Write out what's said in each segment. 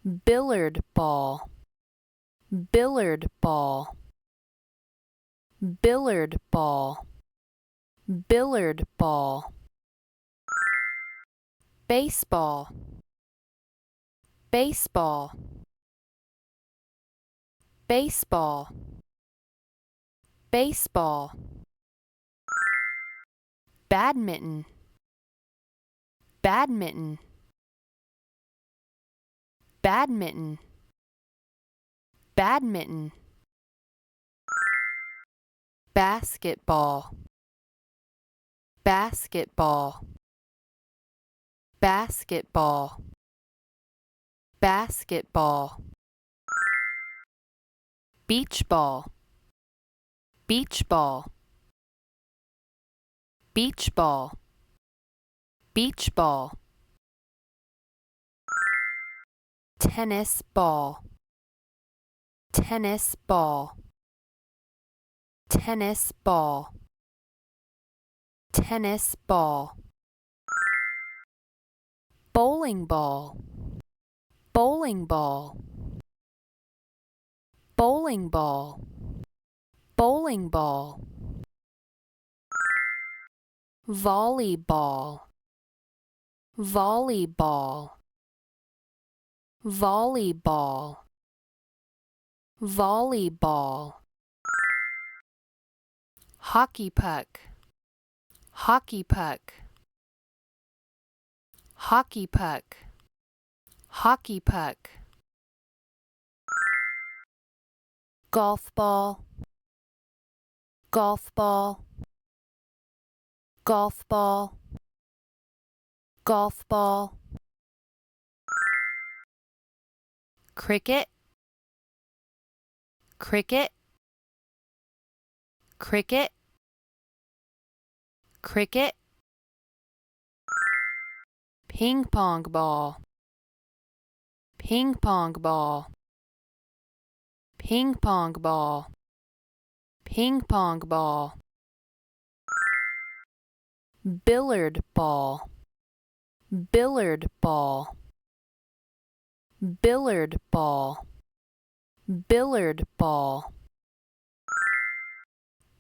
billiard ball, billiard ball, billiard ball, billiard ball, baseball, baseball, baseball, baseball, badminton, badminton, badminton, badminton, basketball, basketball, basketball, basketball, beach ball, beach ball, beach ball, beach ball, tennis ball, tennis ball, tennis ball, tennis ball, bowling ball, bowling ball, bowling ball, bowling ball, volleyball, volleyball, volleyball, volleyball, hockey puck, hockey puck, hockey puck, hockey puck, golf ball, golf ball, golf ball, golf ball, cricket, cricket, cricket, cricket, ping pong ball, ping pong ball, ping pong ball, ping pong ball, billiard ball, billiard ball, billiard ball, billiard ball,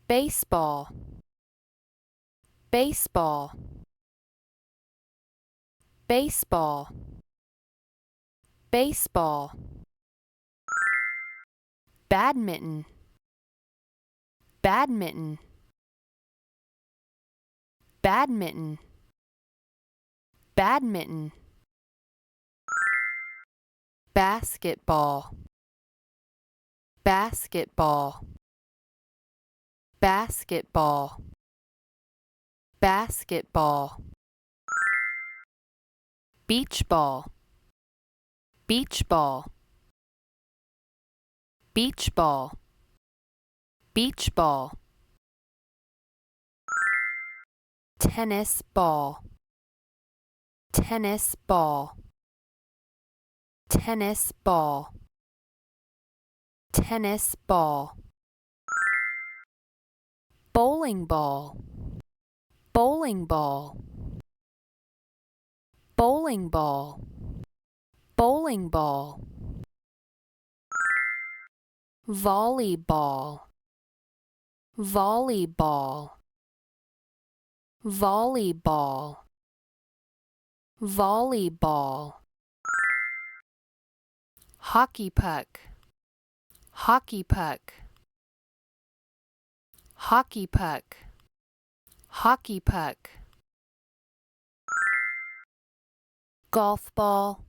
baseball, baseball, baseball, baseball, badminton, badminton, badminton, badminton, basketball, basketball, basketball, basketball, beach ball, beach ball, beach ball, beach ball, tennis ball, tennis ball, tennis ball, tennis ball, bowling ball, bowling ball, bowling ball, bowling ball, volleyball, volleyball, volleyball, volleyball, hockey puck, hockey puck, hockey puck, hockey puck, golf ball,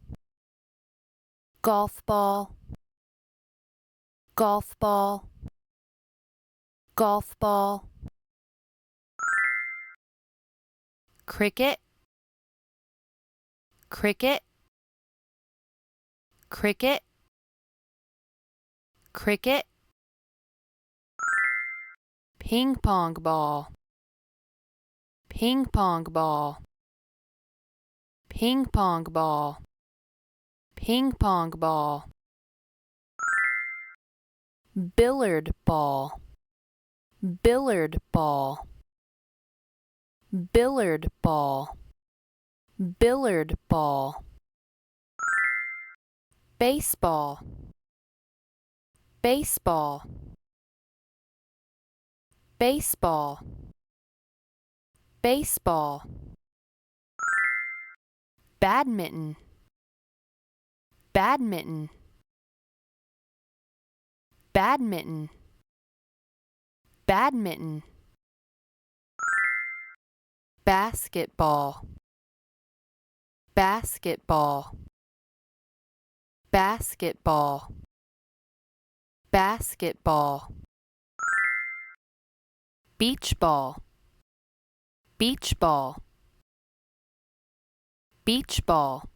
golf ball, golf ball, golf ball, cricket, cricket, cricket, cricket, ping pong ball, ping pong ball, ping pong ball, ping pong ball, billiard ball, billiard ball, billiard ball, billiard ball, baseball, baseball, baseball, baseball, badminton, badminton, badminton, badminton, basketball, basketball, basketball, basketball, beach ball, beach ball, beach ball,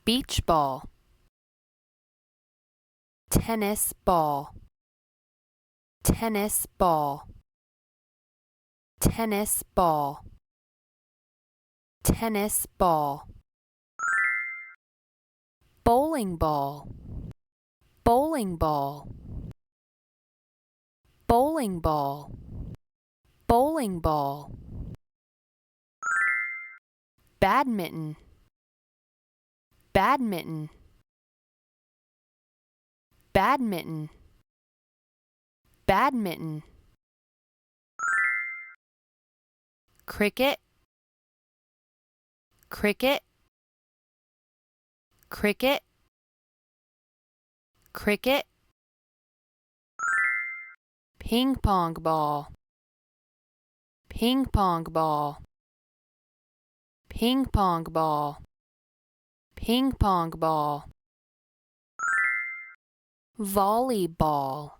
beach ball, tennis ball, tennis ball, tennis ball, tennis ball, bowling ball, bowling ball, bowling ball, bowling ball, badminton, badminton, badminton, badminton, cricket, cricket, cricket, cricket, ping pong ball, ping pong ball, ping pong ball, ping pong ball, volleyball,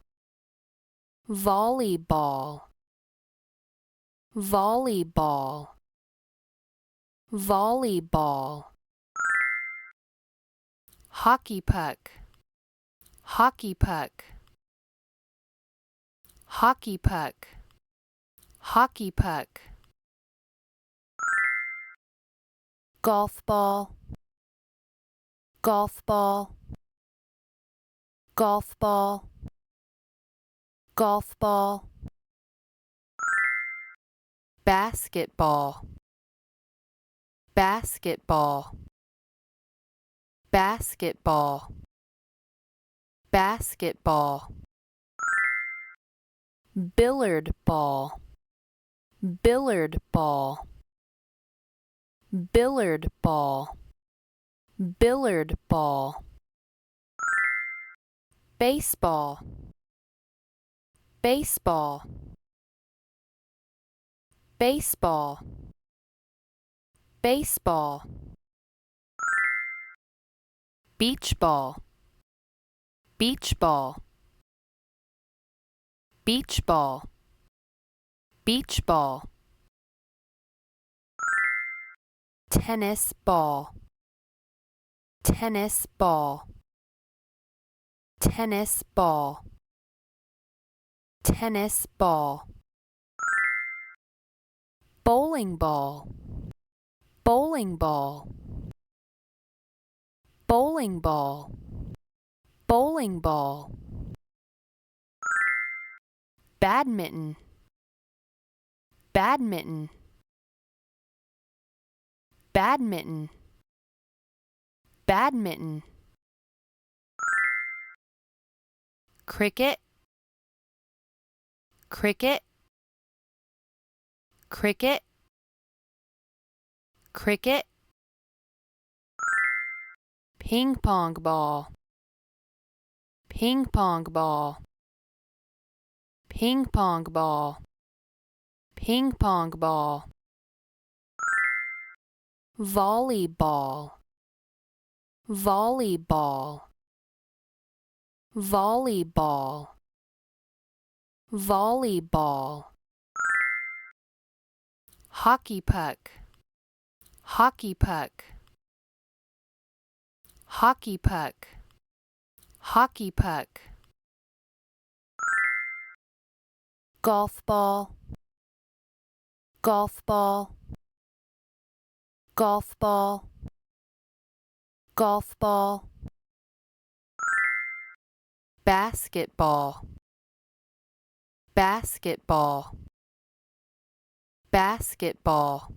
volleyball, volleyball, volleyball, hockey puck, hockey puck, hockey puck, hockey puck, golf ball, golf ball, golf ball, golf ball, basketball, basketball, basketball, basketball, billiard ball, billiard ball, billiard ball, billiard ball, baseball, baseball, baseball, baseball, beach ball, beach ball, beach ball, beach ball, tennis ball, tennis ball, tennis ball, tennis ball, bowling ball, bowling ball, bowling ball, bowling ball, badminton, badminton, badminton, badminton, cricket, cricket, cricket, cricket, ping pong ball, ping pong ball, ping pong ball, ping pong ball, volleyball, volleyball, volleyball, volleyball, hockey puck, hockey puck, hockey puck, hockey puck, golf ball, golf ball, golf ball, golf ball, basketball, basketball, basketball,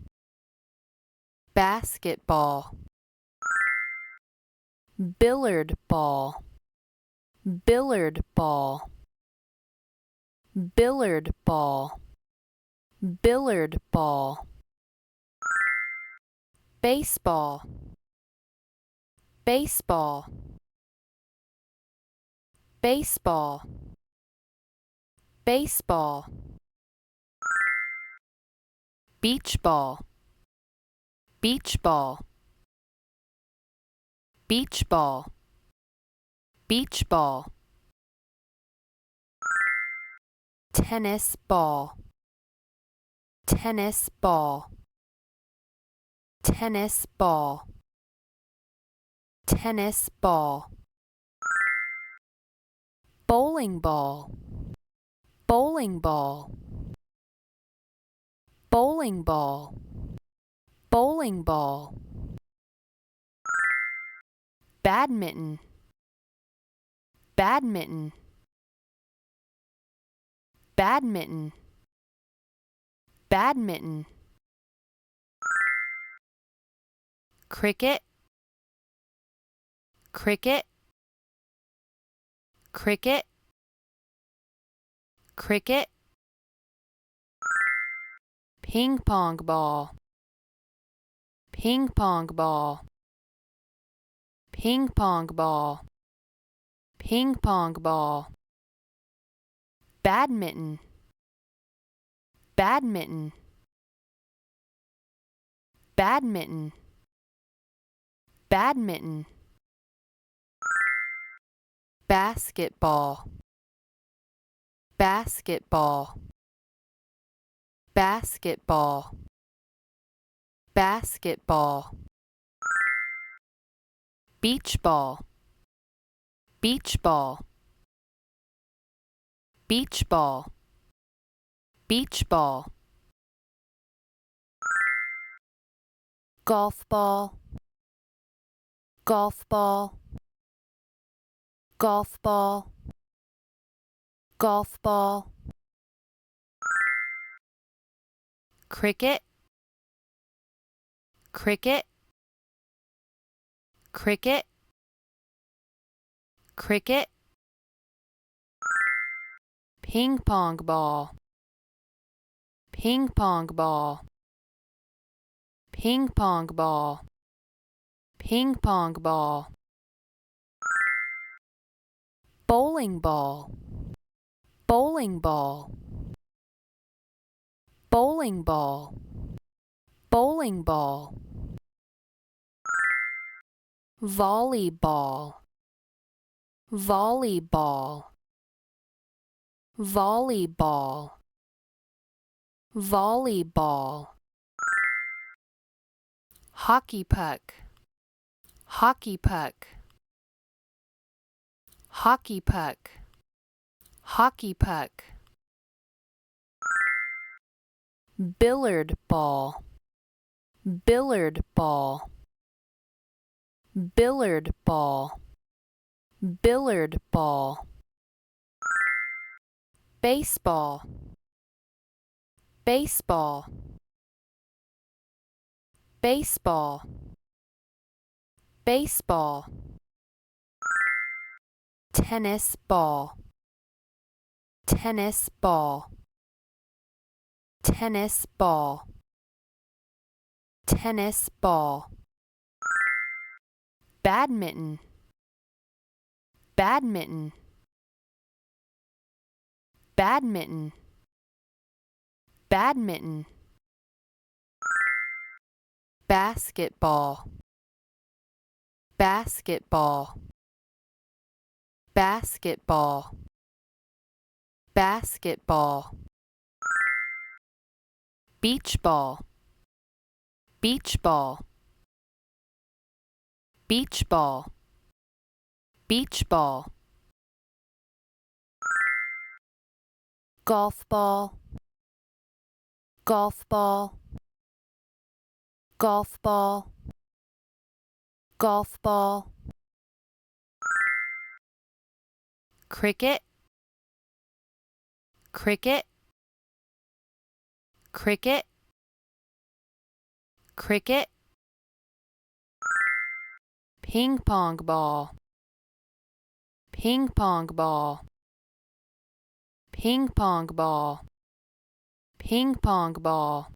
basketball, Billiard ball. Billiard ball. Billiard ball. Billiard ball. Baseball. Baseball. Baseball. Baseball. Beach ball. Beach ball. Beach ball. Beach ball. Tennis ball. Tennis ball. Tennis ball. Tennis ball. Bowling ball. Bowling ball. Bowling ball. Bowling ball. Badminton. Badminton. Badminton. Badminton. Cricket. Cricket. Cricket. Cricket. Ping pong ball. Ping pong ball. Ping pong ball. Ping pong ball. Badminton. Badminton. Badminton. Badminton. Basketball. Basketball. Basketball. Basketball. Beach ball. Beach ball. Beach ball. Beach ball. Golf ball. Golf ball. Golf ball. Golf ball. Cricket. Cricket. Cricket. Cricket. Ping pong ball. Ping pong ball. Ping pong ball. Ping pong ball. Bowling ball. Bowling ball. Bowling ball. Bowling ball. Volleyball. Volleyball. Volleyball. Volleyball. Hockey puck. Hockey puck. Hockey puck. Hockey puck. Billiard ball. Billiard ball. Billiard ball. Billiard ball. Baseball. Baseball. Baseball. Baseball. Tennis ball. Tennis ball. Tennis ball. Tennis ball. Badminton. Badminton. Badminton. Badminton. Basketball. Basketball. Basketball. Basketball. Beach ball. Beach ball. Beach ball. Beach ball. Golf ball. Golf ball. Golf ball. Golf ball. Cricket. Cricket. Cricket. Cricket. ping pong ball, ping pong ball, ping pong ball, ping pong ball.